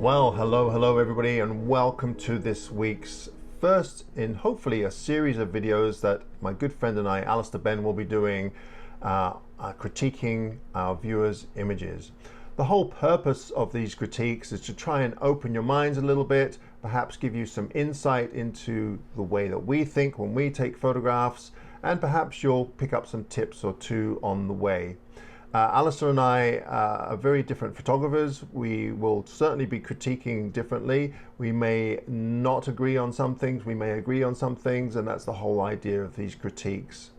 Well, hello everybody, and welcome to this week's first in hopefully a series of videos that my good friend and I, Alister Benn, will be doing critiquing our viewers' images. The whole purpose of these critiques is to try and open your minds a little bit, perhaps give you some insight into the way that we think when we take photographs, and perhaps you'll pick up some tips or two on the way. Alister and I are very different photographers. We will certainly be critiquing differently. We may not agree on some things, we may agree on some things, and that's the whole idea of these critiques.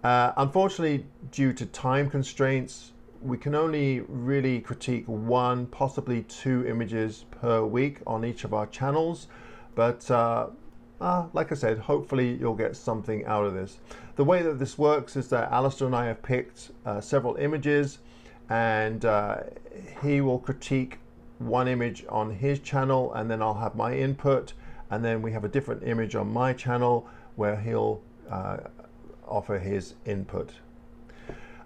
Unfortunately, due to time constraints, we can only really critique one, possibly two images per week on each of our channels, but like I said, hopefully you'll get something out of this. The way that this works is that Alister and I have picked several images, and he will critique one image on his channel, and then I'll have my input, and then we have a different image on my channel where he'll offer his input.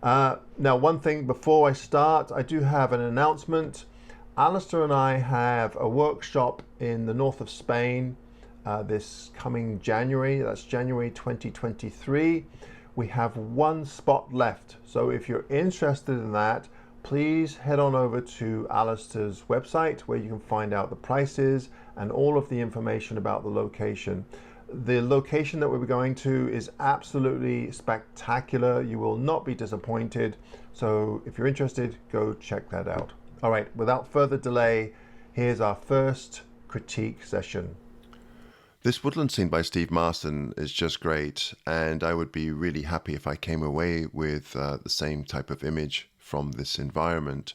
Now, one thing before I start, I do have an announcement. Alister and I have a workshop in the north of Spain this coming January. That's January 2023. We have one spot left, so if you're interested in that, please head on over to Alister's website where you can find out the prices and all of the information about the location. The location that we're going to is absolutely spectacular. You will not be disappointed, so if you're interested, go check that out. All right, without further delay, here's our first critique session. This woodland scene by Steve Marston is just great, and I would be really happy if I came away with the same type of image from this environment.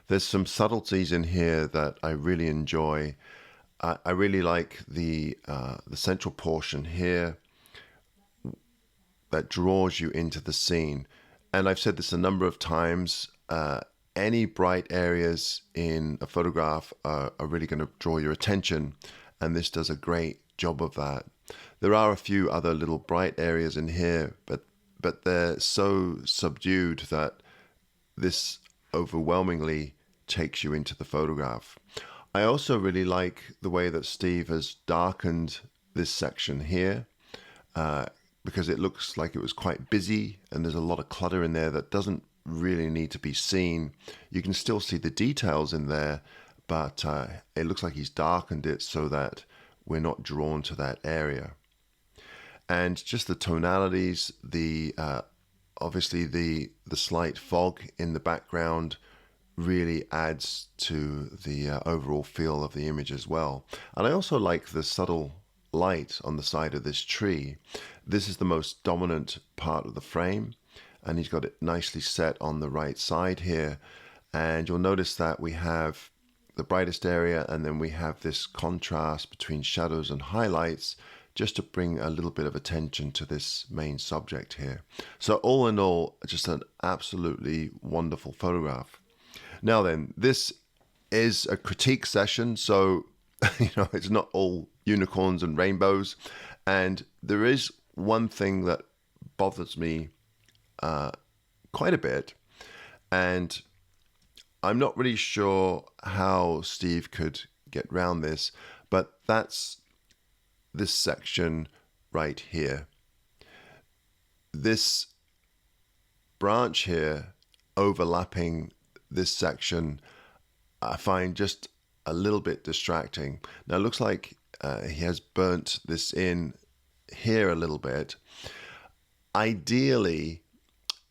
There's some subtleties in here that I really enjoy. I really like the central portion here that draws you into the scene. And I've said this a number of times, any bright areas in a photograph are really going to draw your attention, and this does a great job of that. There are a few other little bright areas in here, but they're so subdued that this overwhelmingly takes you into the photograph. I also really like the way that Steve has darkened this section here, because it looks like it was quite busy and there's a lot of clutter in there that doesn't really need to be seen. You can still see the details in there, but it looks like he's darkened it so that we're not drawn to that area. And just the tonalities, obviously the slight fog in the background really adds to the overall feel of the image as well. And I also like the subtle light on the side of this tree. This is the most dominant part of the frame, and he's got it nicely set on the right side here. And you'll notice that we have the brightest area, and then we have this contrast between shadows and highlights just to bring a little bit of attention to this main subject here. So all in all, just an absolutely wonderful photograph. Now then, this is a critique session, so it's not all unicorns and rainbows, and there is one thing that bothers me quite a bit, and I'm not really sure how Steve could get around this, but that's this section right here. This branch here overlapping this section, I find just a little bit distracting. Now it looks like he has burnt this in here a little bit. Ideally,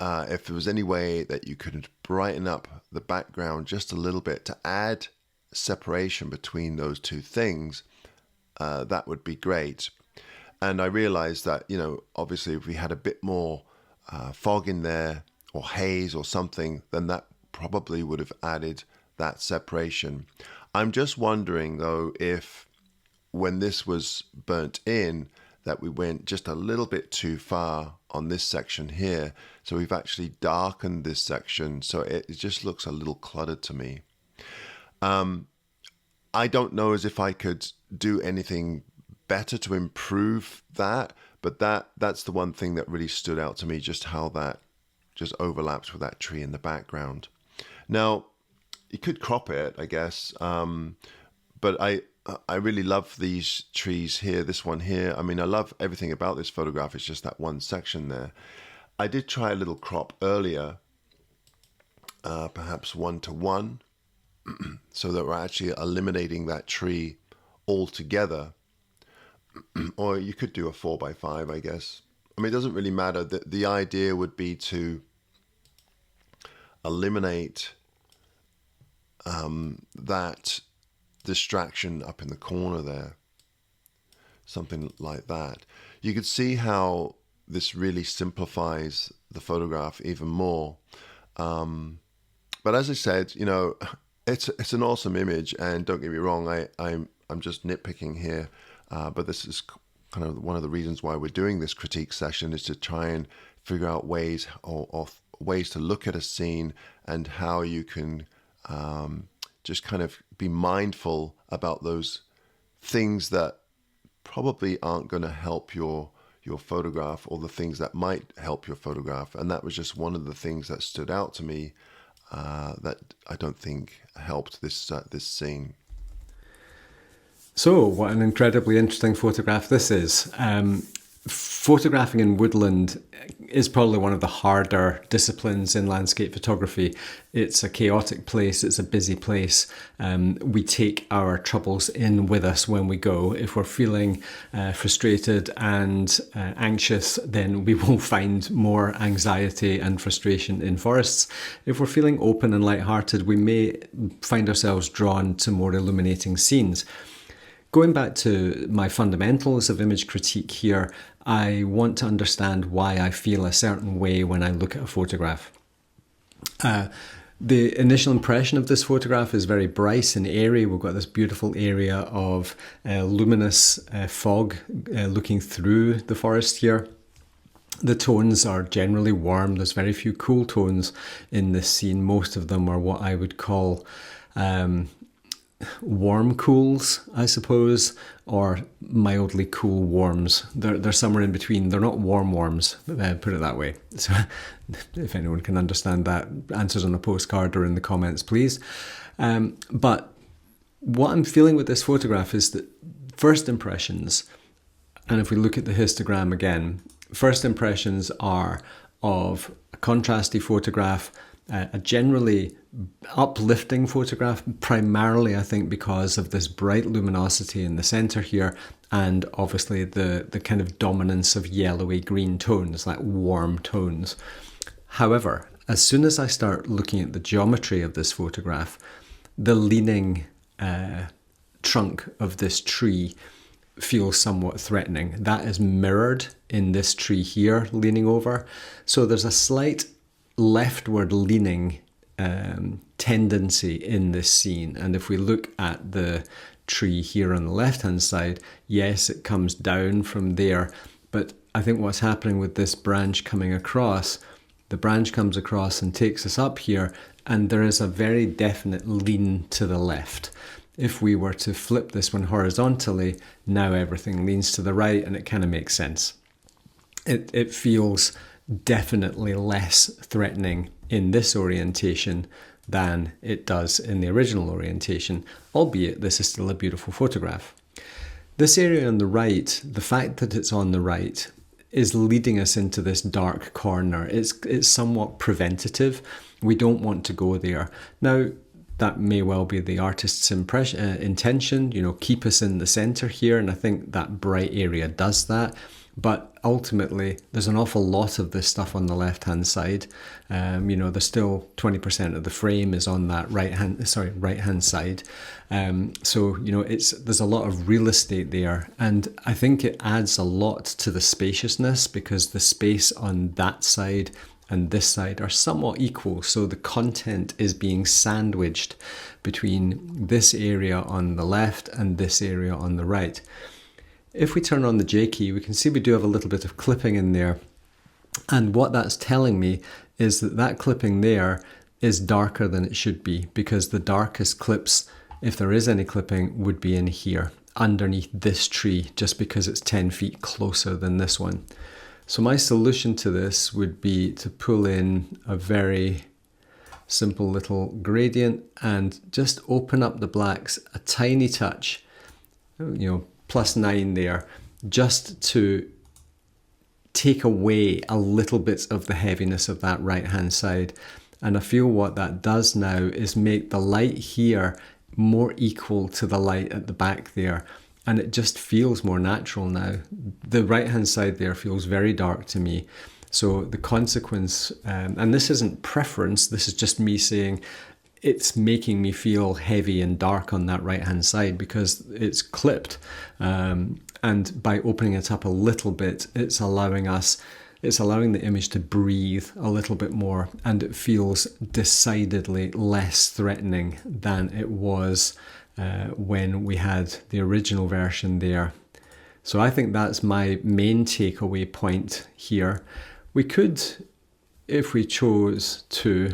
if there was any way that you could brighten up the background just a little bit to add separation between those two things, that would be great. And I realized that, obviously if we had a bit more fog in there or haze or something, then that probably would have added that separation. I'm just wondering though if when this was burnt in, that we went just a little bit too far on this section here. So we've actually darkened this section, so it just looks a little cluttered to me. I don't know as if I could do anything better to improve that, but that's the one thing that really stood out to me, just how that just overlaps with that tree in the background. Now, you could crop it, I guess, but I really love these trees here, this one here. I mean, I love everything about this photograph. It's just that one section there. I did try a little crop earlier, perhaps 1:1, so that we're actually eliminating that tree altogether. Or you could do a 4:5, I guess. I mean, it doesn't really matter. The idea would be to eliminate that distraction up in the corner there. Something like that. You could see how this really simplifies the photograph even more. But as I said, you know, it's an awesome image, and don't get me wrong, I'm just nitpicking here, but this is kind of one of the reasons why we're doing this critique session, is to try and figure out ways or ways to look at a scene and how you can just kind of be mindful about those things that probably aren't going to help your photograph, or the things that might help your photograph. And that was just one of the things that stood out to me that I don't think helped this scene. So, what an incredibly interesting photograph this is. Photographing in woodland is probably one of the harder disciplines in landscape photography. It's a chaotic place, it's a busy place. We take our troubles in with us when we go. If we're feeling frustrated and anxious, then we will find more anxiety and frustration in forests. If we're feeling open and lighthearted, we may find ourselves drawn to more illuminating scenes. Going back to my fundamentals of image critique here, I want to understand why I feel a certain way when I look at a photograph. The initial impression of this photograph is very bright and airy. We've got this beautiful area of luminous fog looking through the forest here. The tones are generally warm. There's very few cool tones in this scene. Most of them are what I would call warm cools, I suppose, or mildly cool warms. They're somewhere in between. They're not warm warms, put it that way. So if anyone can understand that, answers on a postcard or in the comments, please. But what I'm feeling with this photograph is that first impressions, and if we look at the histogram again, first impressions are of a contrasty photograph, a generally uplifting photograph, primarily I think because of this bright luminosity in the center here, and obviously the kind of dominance of yellowy green tones, like warm tones. However, as soon as I start looking at the geometry of this photograph, the leaning trunk of this tree feels somewhat threatening. That is mirrored in this tree here leaning over. So there's a slight leftward leaning tendency in this scene. And if we look at the tree here on the left hand side, yes, it comes down from there, but I think what's happening with this branch coming across, the branch comes across and takes us up here, and there is a very definite lean to the left. If we were to flip this one horizontally, now everything leans to the right, and it kind of makes sense. It feels definitely less threatening in this orientation than it does in the original orientation, albeit this is still a beautiful photograph. This area on the right, the fact that it's on the right, is leading us into this dark corner. It's somewhat preventative. We don't want to go there. Now, that may well be the artist's intention, keep us in the center here, and I think that bright area does that. But ultimately, there's an awful lot of this stuff on the left-hand side. There's still 20% of the frame is on that right-hand side. There's a lot of real estate there, and I think it adds a lot to the spaciousness because the space on that side and this side are somewhat equal. So the content is being sandwiched between this area on the left and this area on the right. If we turn on the J key, we can see we do have a little bit of clipping in there. And what that's telling me is that clipping there is darker than it should be, because the darkest clips, if there is any clipping, would be in here, underneath this tree, just because it's 10 feet closer than this one. So my solution to this would be to pull in a very simple little gradient, and just open up the blacks a tiny touch, +9 there, just to take away a little bit of the heaviness of that right hand side. And I feel what that does now is make the light here more equal to the light at the back there, and it just feels more natural now. The right hand side there feels very dark to me. So the consequence, and this isn't preference, this is just me saying it's making me feel heavy and dark on that right hand side because it's clipped. And by opening it up a little bit, it's allowing the image to breathe a little bit more, and it feels decidedly less threatening than it was when we had the original version there. So I think that's my main takeaway point here. We could, if we chose to,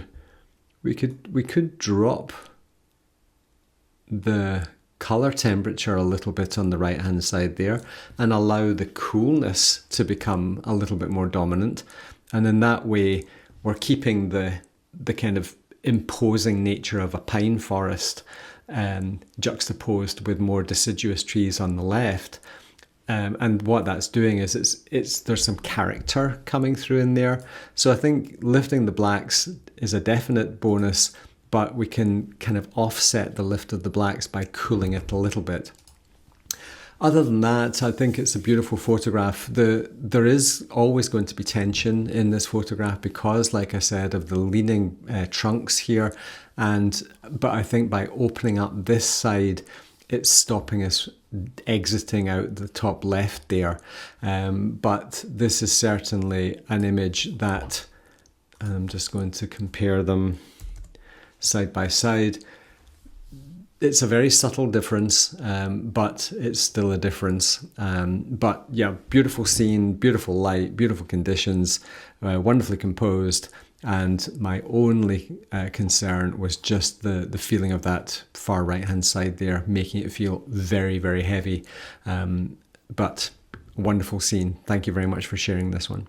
we could drop the color temperature a little bit on the right hand side there and allow the coolness to become a little bit more dominant, and in that way we're keeping the kind of imposing nature of a pine forest juxtaposed with more deciduous trees on the left. And what that's doing is there's some character coming through in there. So I think lifting the blacks is a definite bonus, but we can kind of offset the lift of the blacks by cooling it a little bit. Other than that, I think it's a beautiful photograph. There is always going to be tension in this photograph because, like I said, of the leaning trunks here. But I think by opening up this side, it's stopping us exiting out the top left there. But this is certainly an image that I'm just going to compare them side by side. It's a very subtle difference, but it's still a difference. But yeah, beautiful scene, beautiful light, beautiful conditions, wonderfully composed. And my only concern was just the feeling of that far right hand side there, making it feel very, very heavy. But wonderful scene. Thank you very much for sharing this one.